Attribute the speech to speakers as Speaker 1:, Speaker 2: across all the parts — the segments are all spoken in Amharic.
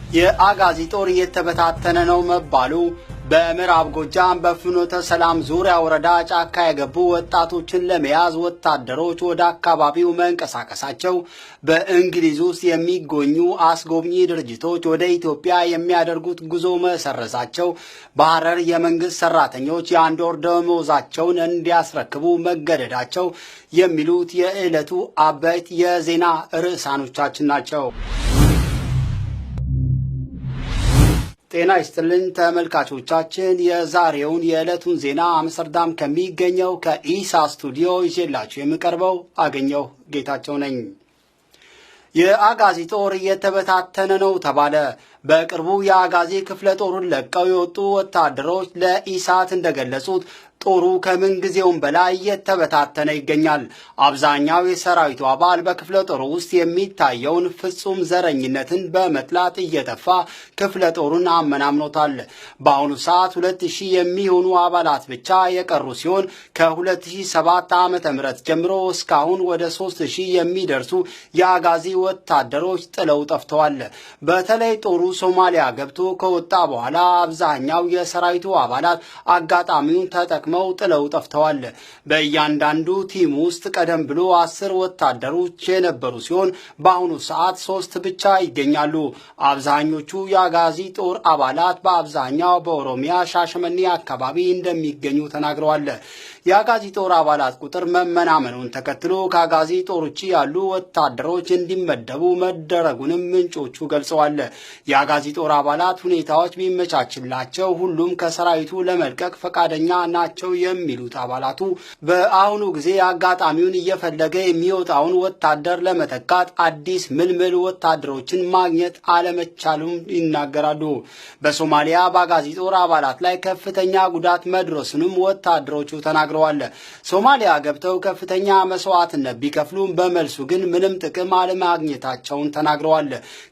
Speaker 1: የአጋዚ ጦር እየተበታተነ ነው መባሉ፣ በምዕራብ ጎጃም በፍኖተ ሰላም ዙሪያ ወረዳ ጫካ የገቡ ወጣቶችን ለመያዝ ወታደሮች ወደ አካባቢው መንቀሳቀሳቸው፣ በእንግሊዝ ውስጥ የሚገኙ አስጎብኚ ድርጅቶች ወደ ኢትዮጵያ የሚያደርጉት ጉዞ መሰረዛቸው፣ በሐረር የመንግስት ሰራተኞች የአንድ ወር ደመወዛቸውን እንዲያስረክቡ መገደዳቸው የሚሉት የዕለቱ አበይት የዜና ርዕሳኖቻችን ናቸው። ጤና ይስጥልኝ ተመልካቾቻችን፣ የዛሬውን የዕለቱን ዜና አምስተርዳም ከሚገኘው ከኢሳ ስቱዲዮ ይዤላችሁ የምቀርበው አገኘሁ ጌታቸው ነኝ። የአጋዚ ጦር እየተበታተነ ነው ተባለ። በቅርቡ የአጋዚ ክፍለ ጦሩን ለቀው የወጡ ወታደሮች ለኢሳት እንደገለጹት ጦሩ ከምን ጊዜውም በላይ እየተበታተነ ይገኛል። አብዛኛው የሰራዊቱ አባል በክፍለ ጦሩ ውስጥ የሚታየውን ፍጹም ዘረኝነትን በመጥላት እየተፋ ክፍለ ጦሩን አመናምኖታል። በአሁኑ ሰዓት 2000 የሚሆኑ አባላት ብቻ የቀሩ ሲሆን ከ2007 ዓ.ም ጀምሮ እስካሁን ወደ 3000 የሚደርሱ የአጋዚ ወታደሮች ጥለው ጠፍተዋል። በተለይ ጦሩ ሶማሊያ ገብቶ ከወጣ በኋላ አብዛኛው የሰራዊቱ አባላት አጋጣሚውን ተጠቅመው ጥለው ጠፍተዋል። በእያንዳንዱ ቲም ውስጥ ቀደም ብሎ 10 ወታደሮች የነበሩ ሲሆን በአሁኑ ሰዓት 3 ብቻ ይገኛሉ። አብዛኞቹ የአጋዚ ጦር አባላት በአብዛኛው በኦሮሚያ ሻሸመኔ አካባቢ እንደሚገኙ ተናግረዋል። የአጋዚ ጦር አባላት ቁጥር መመናመኑን ተከትሎ ከአጋዚ ጦር ውጪ ያሉ ወታደሮች እንዲመደቡ መደረጉንም ምንጮቹ ገልጸዋል። የአጋዚ ጦር አባላት ሁኔታዎች ቢመቻችላቸው ሁሉም ከሰራዊቱ ለመልቀቅ ፈቃደኛ ናቸው የሚሉት አባላቱ በአሁኑ ጊዜ አጋጣሚውን እየፈለገ የሚወጣውን ወታደር ለመተካት አዲስ ምልምል ወታደሮችን ማግኘት አለመቻሉም ይናገራሉ። በሶማሊያ በአጋዚ ጦር አባላት ላይ ከፍተኛ ጉዳት መድረሱንም ወታደሮቹ ተናግረዋል። ሶማሊያ ገብተው ከፍተኛ መስዋዕትነት ቢከፍሉም በመልሱ ግን ምንም ጥቅም አለማግኘታቸውን ተናግረዋል።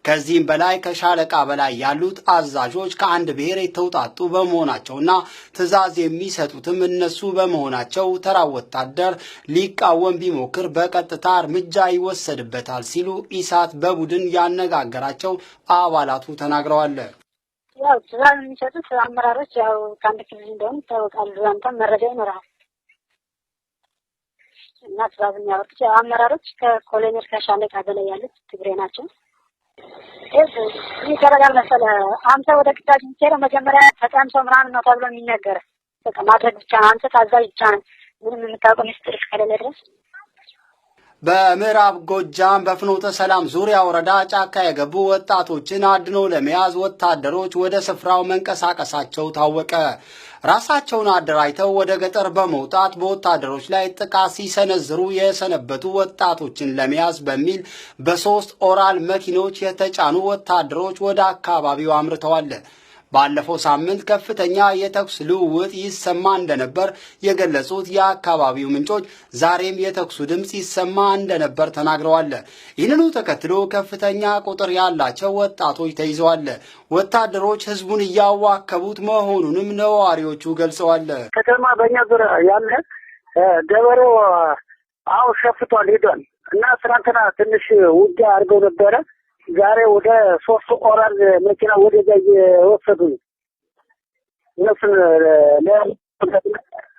Speaker 1: ከዚህም በላይ ከሻለቃ በላይ ያሉት አዛዦች ከአንድ ብሔር የተውጣጡ በመሆናቸውና ትዕዛዝ የሚሰጡትም እነሱ በመሆናቸው ተራ ወታደር ሊቃወም ቢሞክር በቀጥታ እርምጃ ይወሰድበታል ሲሉ ኢሳት በቡድን ያነጋገራቸው አባላቱ ተናግረዋል።
Speaker 2: ያው ትዕዛዝ የሚሰጡት አመራሮች ያው ከአንድ ክልል እንደሆነ ይታወቃል። አንተም መረጃ ይኖራል እና ትዕዛዝ የሚያወጡት አመራሮች ከኮሎኔል ከሻለቃ በላይ ያሉት ትግሬ ናቸው። ይደረጋል መሰለህ አንተ ወደ ግዳጅ የምትሄደው መጀመሪያ ተጠምቶ ምናምን ነው ተብሎ የሚነገር በቃ ማድረግ ብቻ ነው። አንተ ታዛዥ ብቻ ነው ምንም የምታውቀው ሚስጥር እስከሌለ ድረስ።
Speaker 1: በምዕራብ ጎጃም በፍኖተ ሰላም ዙሪያ ወረዳ ጫካ የገቡ ወጣቶችን አድኖ ለመያዝ ወታደሮች ወደ ስፍራው መንቀሳቀሳቸው ታወቀ። ራሳቸውን አደራጅተው ወደ ገጠር በመውጣት በወታደሮች ላይ ጥቃት ሲሰነዝሩ የሰነበቱ ወጣቶችን ለመያዝ በሚል በ3 ኦራል መኪኖች የተጫኑ ወታደሮች ወደ አካባቢው አምርተዋል። ባለፈው ሳምንት ከፍተኛ የተኩስ ልውውጥ ይሰማ እንደነበር የገለጹት የአካባቢው ምንጮች ዛሬም የተኩሱ ድምጽ ይሰማ እንደነበር ተናግረዋል። ይህንኑ ተከትሎ ከፍተኛ ቁጥር ያላቸው ወጣቶች ተይዘዋል። ወታደሮች ህዝቡን እያዋከቡት መሆኑንም ነዋሪዎቹ ገልጸዋል።
Speaker 3: ከተማ በእኛ ዙሪያ ያለ ገበሬው አው ሸፍቷል ሄዷል እና ትናንትና ትንሽ ውጊያ አድርገው ነበረ። ዛሬ ወደ 3 ኦራል መኪና ወደ ጋር ወሰዱ።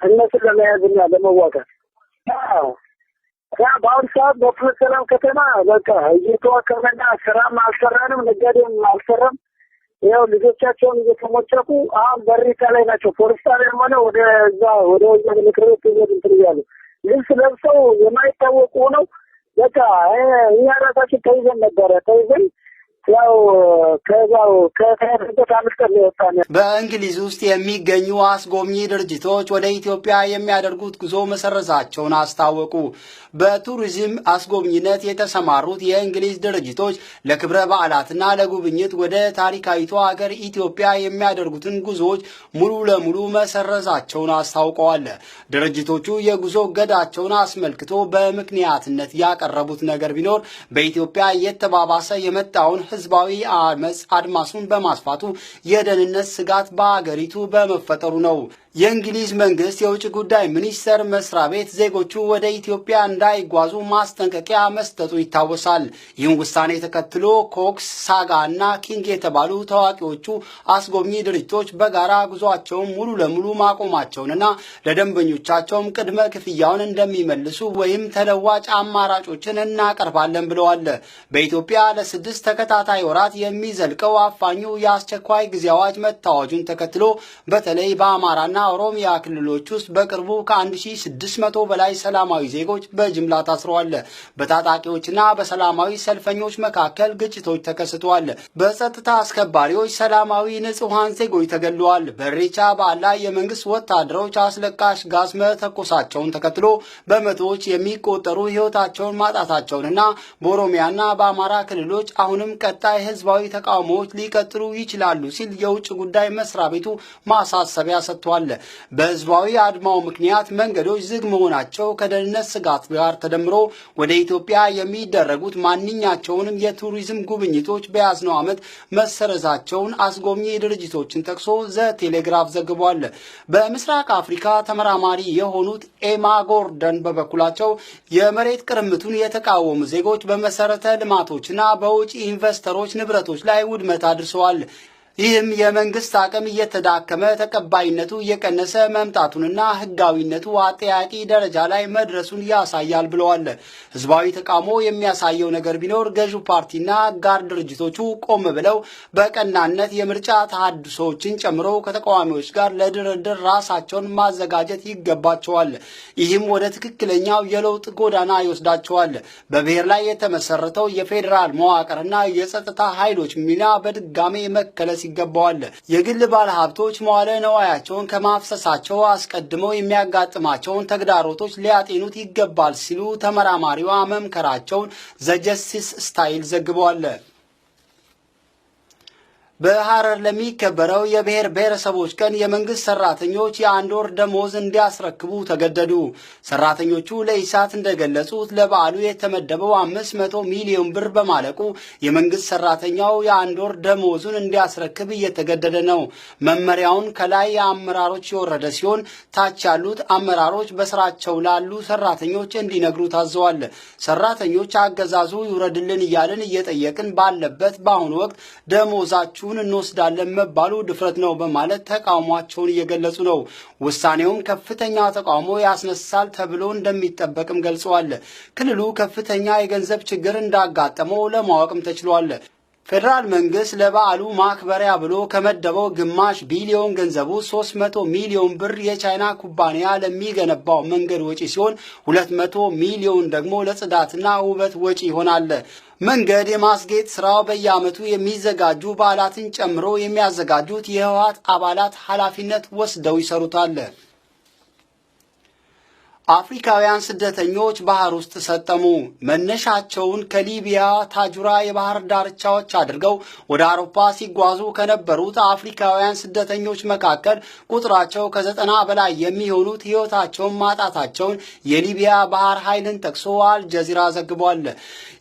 Speaker 3: እነሱን ለመያዝና ለመዋጋት በአሁኑ ሰዓት በፍኖተ ሰላም ከተማ በቃ እየተዋከበና ስራም አልሰራንም፣ ነጋዴም አልሰራም። ያው ልጆቻቸውን እየተሞጨቁ አሁን በሪታ ላይ ናቸው። ፖሊስ ጣቢያም ሆነ ወደዛ ወደ ወያኔ ምክር ቤት እንትን እያሉ ልብስ ለብሰው የማይታወቁ ነው። በቃ እኛ ራሳችን ተይዘን ነበረ። ተይዘን ያው ከዛው ከተያዘበት አምስት ወጣን።
Speaker 1: በእንግሊዝ ውስጥ የሚገኙ አስጎብኚ ድርጅቶች ወደ ኢትዮጵያ የሚያደርጉት ጉዞ መሰረዛቸውን አስታወቁ። በቱሪዝም አስጎብኝነት የተሰማሩት የእንግሊዝ ድርጅቶች ለክብረ በዓላትና ለጉብኝት ወደ ታሪካዊቷ ሀገር ኢትዮጵያ የሚያደርጉትን ጉዞዎች ሙሉ ለሙሉ መሰረዛቸውን አስታውቀዋል። ድርጅቶቹ የጉዞ እገዳቸውን አስመልክቶ በምክንያትነት ያቀረቡት ነገር ቢኖር በኢትዮጵያ እየተባባሰ የመጣውን ህዝባዊ አመጽ አድማሱን በማስፋቱ የደህንነት ስጋት በአገሪቱ በመፈጠሩ ነው። የእንግሊዝ መንግስት የውጭ ጉዳይ ሚኒስቴር መስሪያ ቤት ዜጎቹ ወደ ኢትዮጵያ እንዳይጓዙ ማስጠንቀቂያ መስጠቱ ይታወሳል። ይህን ውሳኔ ተከትሎ ኮክስ፣ ሳጋ እና ኪንግ የተባሉ ታዋቂዎቹ አስጎብኚ ድርጅቶች በጋራ ጉዟቸውን ሙሉ ለሙሉ ማቆማቸውንና ለደንበኞቻቸውም ቅድመ ክፍያውን እንደሚመልሱ ወይም ተለዋጭ አማራጮችን እናቀርባለን ብለዋል። በኢትዮጵያ ለ6 ተከታታይ ወራት የሚዘልቀው አፋኙ የአስቸኳይ ጊዜ አዋጅ መታወጁን ተከትሎ በተለይ በአማራና ኦሮሚያ ክልሎች ውስጥ በቅርቡ ከ1600 በላይ ሰላማዊ ዜጎች በጅምላ ታስረዋል። በታጣቂዎችና በሰላማዊ ሰልፈኞች መካከል ግጭቶች ተከስተዋል። በጸጥታ አስከባሪዎች ሰላማዊ ንጹሃን ዜጎች ተገድለዋል። በኢሬቻ በዓል ላይ የመንግስት ወታደሮች አስለቃሽ ጋዝ መተኮሳቸውን ተከትሎ በመቶዎች የሚቆጠሩ ህይወታቸውን ማጣታቸውንና በኦሮሚያና በአማራ ክልሎች አሁንም ቀጣይ ህዝባዊ ተቃውሞዎች ሊቀጥሉ ይችላሉ ሲል የውጭ ጉዳይ መስሪያ ቤቱ ማሳሰቢያ ሰጥቷል። በህዝባዊ አድማው ምክንያት መንገዶች ዝግ መሆናቸው ከደህንነት ስጋት ጋር ተደምሮ ወደ ኢትዮጵያ የሚደረጉት ማንኛቸውንም የቱሪዝም ጉብኝቶች በያዝነው ዓመት መሰረዛቸውን አስጎብኚ ድርጅቶችን ጠቅሶ ዘ ቴሌግራፍ ዘግቧል። በምስራቅ አፍሪካ ተመራማሪ የሆኑት ኤማ ጎርደን በበኩላቸው የመሬት ቅርምቱን የተቃወሙ ዜጎች በመሰረተ ልማቶችና በውጭ ኢንቨስተሮች ንብረቶች ላይ ውድመት አድርሰዋል። ይህም የመንግስት አቅም እየተዳከመ ተቀባይነቱ እየቀነሰ መምጣቱንና ህጋዊነቱ አጠያቂ ደረጃ ላይ መድረሱን ያሳያል ብለዋል። ህዝባዊ ተቃውሞ የሚያሳየው ነገር ቢኖር ገዢው ፓርቲና ጋር ድርጅቶቹ ቆም ብለው በቀናነት የምርጫ ተሐድሶችን ጨምሮ ከተቃዋሚዎች ጋር ለድርድር ራሳቸውን ማዘጋጀት ይገባቸዋል። ይህም ወደ ትክክለኛው የለውጥ ጎዳና ይወስዳቸዋል። በብሔር ላይ የተመሰረተው የፌዴራል መዋቅርና የጸጥታ ኃይሎች ሚና በድጋሜ መከለስ ይገባዋል። የግል ባለሀብቶች መዋለ ነዋያቸውን ከማፍሰሳቸው አስቀድመው የሚያጋጥማቸውን ተግዳሮቶች ሊያጤኑት ይገባል ሲሉ ተመራማሪዋ መምከራቸውን ዘ ጀስቲስ ስታይል ዘግቧል። በሐረር ለሚከበረው የብሔር ብሔረሰቦች ቀን የመንግስት ሰራተኞች የአንድ ወር ደሞዝ እንዲያስረክቡ ተገደዱ። ሰራተኞቹ ለኢሳት እንደገለጹት ለበዓሉ የተመደበው 500 ሚሊዮን ብር በማለቁ የመንግስት ሰራተኛው የአንድ ወር ደሞዙን እንዲያስረክብ እየተገደደ ነው። መመሪያውን ከላይ የአመራሮች የወረደ ሲሆን ታች ያሉት አመራሮች በስራቸው ላሉ ሰራተኞች እንዲነግሩ ታዘዋል። ሰራተኞች አገዛዙ ይውረድልን እያልን እየጠየቅን ባለበት በአሁኑ ወቅት ደሞዛችሁ እንወስዳለን መባሉ ድፍረት ነው በማለት ተቃውሟቸውን እየገለጹ ነው። ውሳኔውም ከፍተኛ ተቃውሞ ያስነሳል ተብሎ እንደሚጠበቅም ገልጸዋል። ክልሉ ከፍተኛ የገንዘብ ችግር እንዳጋጠመው ለማወቅም ተችሏል። ፌደራል መንግስት ለበዓሉ ማክበሪያ ብሎ ከመደበው ግማሽ ቢሊዮን ገንዘቡ 300 ሚሊዮን ብር የቻይና ኩባንያ ለሚገነባው መንገድ ወጪ ሲሆን 200 ሚሊዮን ደግሞ ለጽዳትና ውበት ወጪ ይሆናል። መንገድ የማስጌጥ ስራው በየዓመቱ የሚዘጋጁ በዓላትን ጨምሮ የሚያዘጋጁት የህወሓት አባላት ኃላፊነት ወስደው ይሰሩታል። አፍሪካውያን ስደተኞች ባህር ውስጥ ሰጠሙ። መነሻቸውን ከሊቢያ ታጁራ የባህር ዳርቻዎች አድርገው ወደ አውሮፓ ሲጓዙ ከነበሩት አፍሪካውያን ስደተኞች መካከል ቁጥራቸው ከ90 በላይ የሚሆኑት ህይወታቸውን ማጣታቸውን የሊቢያ ባህር ኃይልን ጠቅሶ አልጀዚራ ዘግቧል።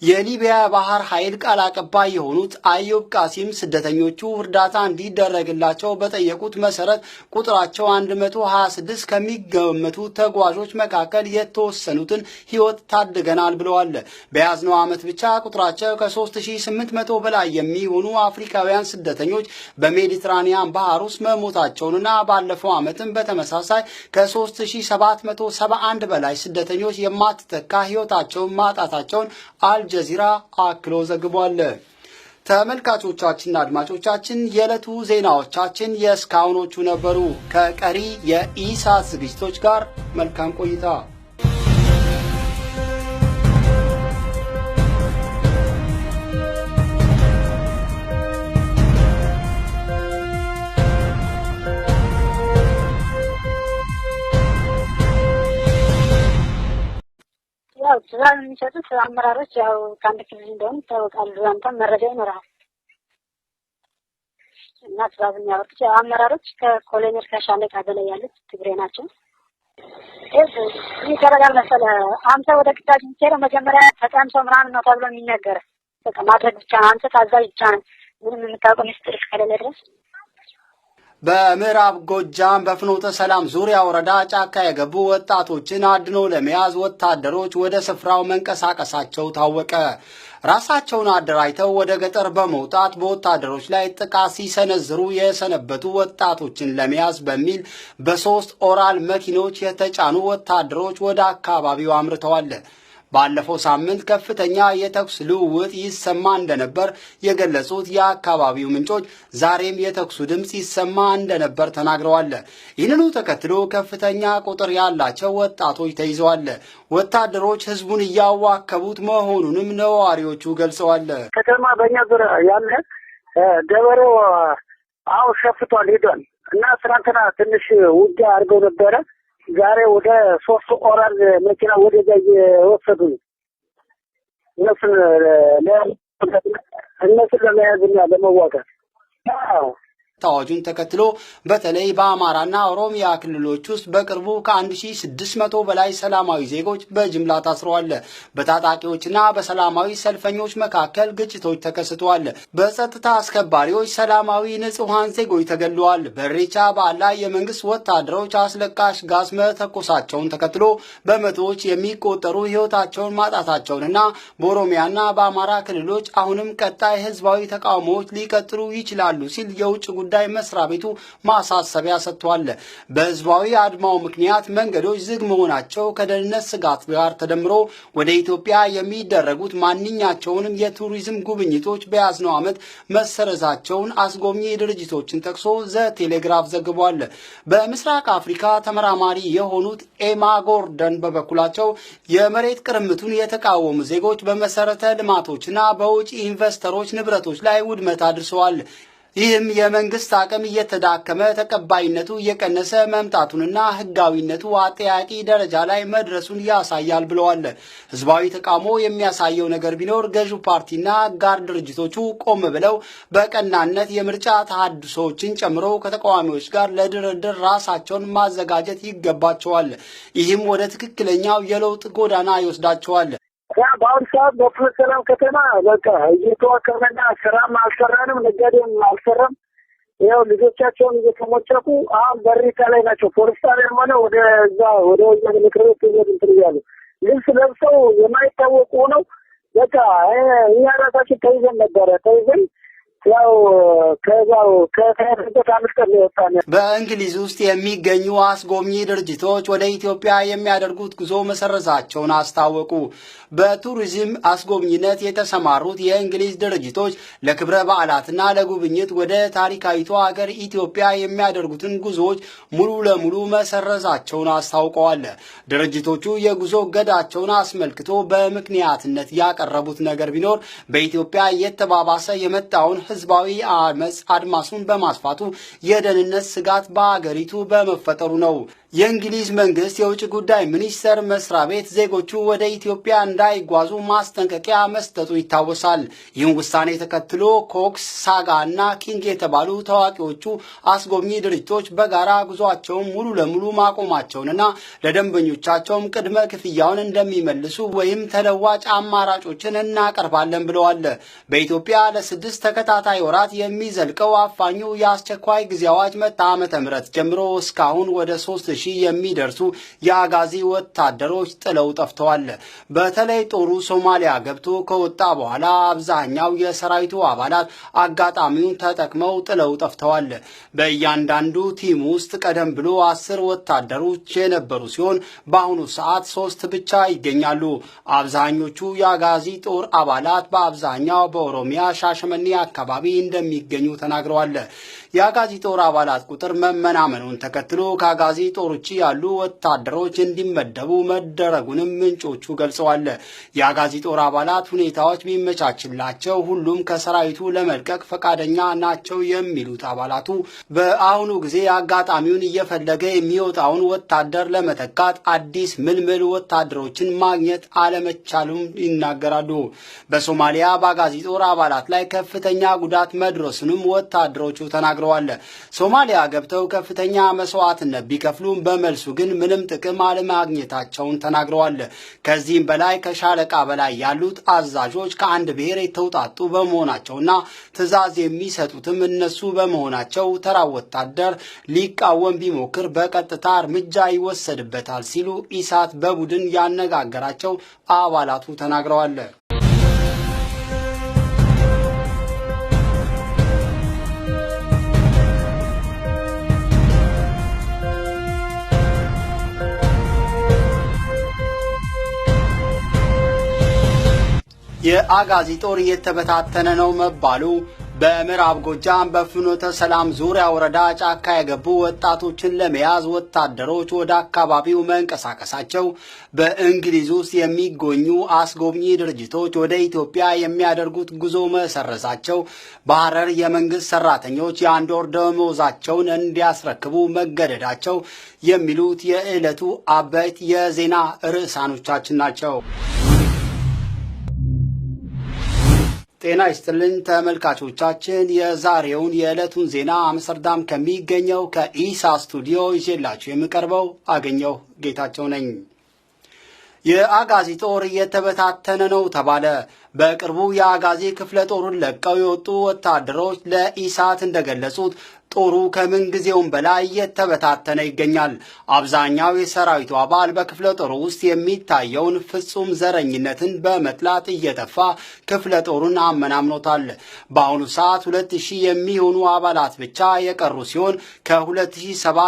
Speaker 1: የሊቢያ ባህር ኃይል ቃል አቀባይ የሆኑት አዩብ ቃሲም ስደተኞቹ እርዳታ እንዲደረግላቸው በጠየቁት መሰረት ቁጥራቸው 126 ከሚገመቱ ተጓዦች መካከል የተወሰኑትን ህይወት ታድገናል ብለዋል። በያዝነው ዓመት ብቻ ቁጥራቸው ከ3800 በላይ የሚሆኑ አፍሪካውያን ስደተኞች በሜዲትራኒያን ባህር ውስጥ መሞታቸውንና ባለፈው ዓመትም በተመሳሳይ ከ3771 በላይ ስደተኞች የማትተካ ህይወታቸውን ማጣታቸውን አልጀዚራ አክሎ ዘግቧል። ተመልካቾቻችንና አድማጮቻችን የዕለቱ ዜናዎቻችን የእስካሁኖቹ ነበሩ። ከቀሪ የኢሳት ዝግጅቶች ጋር መልካም ቆይታ።
Speaker 2: ያው ትዕዛዝ የሚሰጡት አመራሮች ያው ከአንድ ክልል እንደሆኑ ይታወቃሉ። አንተም መረጃ ይኖራል እና ትዕዛዝ የሚያወጡት አመራሮች ከኮሎኔል ከሻለቃ በላይ ያሉት ትግሬ ናቸው። ይህ ይደረጋል መሰለህ። አንተ ወደ ግዳጅ የምትሄደው መጀመሪያ ተቀምጦ ምናምን ነው ተብሎ የሚነገር በቃ ማድረግ ብቻ ነው። አንተ ታዛዥ ብቻ ነው፣ ምንም የምታውቀው ምስጢር እስከሌለ ድረስ።
Speaker 1: በምዕራብ ጎጃም በፍኖተ ሰላም ዙሪያ ወረዳ ጫካ የገቡ ወጣቶችን አድኖ ለመያዝ ወታደሮች ወደ ስፍራው መንቀሳቀሳቸው ታወቀ። ራሳቸውን አደራጅተው ወደ ገጠር በመውጣት በወታደሮች ላይ ጥቃት ሲሰነዝሩ የሰነበቱ ወጣቶችን ለመያዝ በሚል በ3 ኦራል መኪኖች የተጫኑ ወታደሮች ወደ አካባቢው አምርተዋል። ባለፈው ሳምንት ከፍተኛ የተኩስ ልውውጥ ይሰማ እንደነበር የገለጹት የአካባቢው ምንጮች ዛሬም የተኩሱ ድምጽ ይሰማ እንደነበር ተናግረዋል። ይህንኑ ተከትሎ ከፍተኛ ቁጥር ያላቸው ወጣቶች ተይዘዋል። ወታደሮች ህዝቡን እያዋከቡት መሆኑንም ነዋሪዎቹ ገልጸዋል።
Speaker 3: ከተማ በእኛ ዙሪያ ያለ ገበሬው አው ሸፍቷል ሄዷል እና ትናንትና ትንሽ ውጊያ አድርገው ነበረ። ዛሬ ወደ 3 ኦራል መኪና ወደ ጋር ወሰዱ። እነሱን ለመያዝና ለመዋጋት
Speaker 1: ታዋጁን ተከትሎ በተለይ በአማራና ኦሮሚያ ክልሎች ውስጥ በቅርቡ ከ1600 በላይ ሰላማዊ ዜጎች በጅምላ ታስረዋል። በታጣቂዎችና በሰላማዊ ሰልፈኞች መካከል ግጭቶች ተከስተዋል። በጸጥታ አስከባሪዎች ሰላማዊ ንጹሃን ዜጎች ተገድለዋል። በኢሬቻ በዓል ላይ የመንግስት ወታደሮች አስለቃሽ ጋዝ መተኮሳቸውን ተከትሎ በመቶዎች የሚቆጠሩ ህይወታቸውን ማጣታቸውንና በኦሮሚያና በአማራ ክልሎች አሁንም ቀጣይ ህዝባዊ ተቃውሞዎች ሊቀጥሉ ይችላሉ ሲል የውጭ ጉዳይ መስሪያ ቤቱ ማሳሰቢያ ሰጥቷል። በህዝባዊ አድማው ምክንያት መንገዶች ዝግ መሆናቸው ከደህንነት ስጋት ጋር ተደምሮ ወደ ኢትዮጵያ የሚደረጉት ማንኛቸውንም የቱሪዝም ጉብኝቶች በያዝነው ዓመት መሰረዛቸውን አስጎብኚ ድርጅቶችን ጠቅሶ ዘቴሌግራፍ ዘግቧል። በምስራቅ አፍሪካ ተመራማሪ የሆኑት ኤማ ጎርደን በበኩላቸው የመሬት ቅርምቱን የተቃወሙ ዜጎች በመሰረተ ልማቶችና በውጭ ኢንቨስተሮች ንብረቶች ላይ ውድመት አድርሰዋል። ይህም የመንግስት አቅም እየተዳከመ ተቀባይነቱ እየቀነሰ መምጣቱንና ህጋዊነቱ አጠያቂ ደረጃ ላይ መድረሱን ያሳያል ብለዋል። ህዝባዊ ተቃውሞ የሚያሳየው ነገር ቢኖር ገዢው ፓርቲና ጋር ድርጅቶቹ ቆም ብለው በቀናነት የምርጫ ተሐድሶችን ጨምሮ ከተቃዋሚዎች ጋር ለድርድር ራሳቸውን ማዘጋጀት ይገባቸዋል። ይህም ወደ ትክክለኛው የለውጥ ጎዳና ይወስዳቸዋል።
Speaker 3: በአሁኑ ሰዓት በፍኖተ ሰላም ከተማ በቃ እየተዋከበና ስራም አልሰራንም፣ ነጋዴም አልሰራም። ያው ልጆቻቸውን እየተሞጨቁ አሁን በሪታ ላይ ናቸው። ፖሊስ ጣቢያም ሆነ ወደ ወያኔ ምክር ቤት እንትን እያሉ ልብስ ለብሰው የማይታወቁ ነው። በቃ እኛ ራሳችን ተይዘን ነበረ። ተይዘን ያው ከዛው ከተያዘበት አምስት ወጣን።
Speaker 1: በእንግሊዝ ውስጥ የሚገኙ አስጎብኚ ድርጅቶች ወደ ኢትዮጵያ የሚያደርጉት ጉዞ መሰረዛቸውን አስታወቁ። በቱሪዝም አስጎብኝነት የተሰማሩት የእንግሊዝ ድርጅቶች ለክብረ በዓላትና ለጉብኝት ወደ ታሪካዊቷ ሀገር ኢትዮጵያ የሚያደርጉትን ጉዞዎች ሙሉ ለሙሉ መሰረዛቸውን አስታውቀዋል። ድርጅቶቹ የጉዞ እገዳቸውን አስመልክቶ በምክንያትነት ያቀረቡት ነገር ቢኖር በኢትዮጵያ እየተባባሰ የመጣውን ህዝባዊ አመጽ አድማሱን በማስፋቱ የደህንነት ስጋት በአገሪቱ በመፈጠሩ ነው። የእንግሊዝ መንግስት የውጭ ጉዳይ ሚኒስቴር መስሪያ ቤት ዜጎቹ ወደ ኢትዮጵያ እንዳይጓዙ ማስጠንቀቂያ መስጠቱ ይታወሳል። ይህን ውሳኔ ተከትሎ ኮክስ፣ ሳጋ እና ኪንግ የተባሉ ታዋቂዎቹ አስጎብኚ ድርጅቶች በጋራ ጉዟቸውን ሙሉ ለሙሉ ማቆማቸውንና ለደንበኞቻቸውም ቅድመ ክፍያውን እንደሚመልሱ ወይም ተለዋጭ አማራጮችን እናቀርባለን ብለዋል። በኢትዮጵያ ለ6 ተከታታይ ወራት የሚዘልቀው አፋኙ የአስቸኳይ ጊዜ አዋጅ መጣ ዓመተ ምህረት ጀምሮ እስካሁን ወደ 3000 የሚደርሱ የአጋዚ ወታደሮች ጥለው ጠፍተዋል። በተለይ ጦሩ ሶማሊያ ገብቶ ከወጣ በኋላ አብዛኛው የሰራዊቱ አባላት አጋጣሚውን ተጠቅመው ጥለው ጠፍተዋል። በእያንዳንዱ ቲም ውስጥ ቀደም ብሎ 10 ወታደሮች የነበሩ ሲሆን በአሁኑ ሰዓት 3 ብቻ ይገኛሉ። አብዛኞቹ የአጋዚ ጦር አባላት በአብዛኛው በኦሮሚያ ሻሸመኔ አካባቢ እንደሚገኙ ተናግረዋል። የአጋዚ ጦር አባላት ቁጥር መመናመኑን ተከትሎ ከአጋዚ ጦር ውጪ ያሉ ወታደሮች እንዲመደቡ መደረጉንም ምንጮቹ ገልጸዋል። የአጋዚ ጦር አባላት ሁኔታዎች ቢመቻችላቸው ሁሉም ከሰራዊቱ ለመልቀቅ ፈቃደኛ ናቸው የሚሉት አባላቱ በአሁኑ ጊዜ አጋጣሚውን እየፈለገ የሚወጣውን ወታደር ለመተካት አዲስ ምልምል ወታደሮችን ማግኘት አለመቻሉም ይናገራሉ። በሶማሊያ በአጋዚ ጦር አባላት ላይ ከፍተኛ ጉዳት መድረሱንም ወታደሮቹ ተናግረዋል። ሶማሊያ ገብተው ከፍተኛ መስዋዕትነት ቢከፍሉ ቢያደርጉም በመልሱ ግን ምንም ጥቅም አለማግኘታቸውን ተናግረዋል። ከዚህም በላይ ከሻለቃ በላይ ያሉት አዛዦች ከአንድ ብሔር የተውጣጡ በመሆናቸውና ትዕዛዝ የሚሰጡትም እነሱ በመሆናቸው ተራ ወታደር ሊቃወም ቢሞክር በቀጥታ እርምጃ ይወሰድበታል ሲሉ ኢሳት በቡድን ያነጋገራቸው አባላቱ ተናግረዋል። የአጋዚ ጦር እየተበታተነ ነው መባሉ፣ በምዕራብ ጎጃም በፍኖተ ሰላም ዙሪያ ወረዳ ጫካ የገቡ ወጣቶችን ለመያዝ ወታደሮች ወደ አካባቢው መንቀሳቀሳቸው፣ በእንግሊዝ ውስጥ የሚገኙ አስጎብኚ ድርጅቶች ወደ ኢትዮጵያ የሚያደርጉት ጉዞ መሰረዛቸው፣ በሐረር የመንግስት ሰራተኞች የአንድ ወር ደመወዛቸውን እንዲያስረክቡ መገደዳቸው የሚሉት የዕለቱ አበይት የዜና ርዕሳኖቻችን ናቸው። ጤና ይስጥልን ተመልካቾቻችን፣ የዛሬውን የዕለቱን ዜና አምስተርዳም ከሚገኘው ከኢሳት ስቱዲዮ ይዤላችሁ የምቀርበው አገኘሁ ጌታቸው ነኝ። የአጋዚ ጦር እየተበታተነ ነው ተባለ። በቅርቡ የአጋዚ ክፍለ ጦሩን ለቀው የወጡ ወታደሮች ለኢሳት እንደገለጹት ጦሩ ከምን ጊዜውም በላይ እየተበታተነ ይገኛል። አብዛኛው የሰራዊቱ አባል በክፍለ ጦሩ ውስጥ የሚታየውን ፍጹም ዘረኝነትን በመጥላት እየተፋ ክፍለ ጦሩን አመናምኖታል። በአሁኑ ሰዓት 2000 የሚሆኑ አባላት ብቻ የቀሩ ሲሆን ከ2007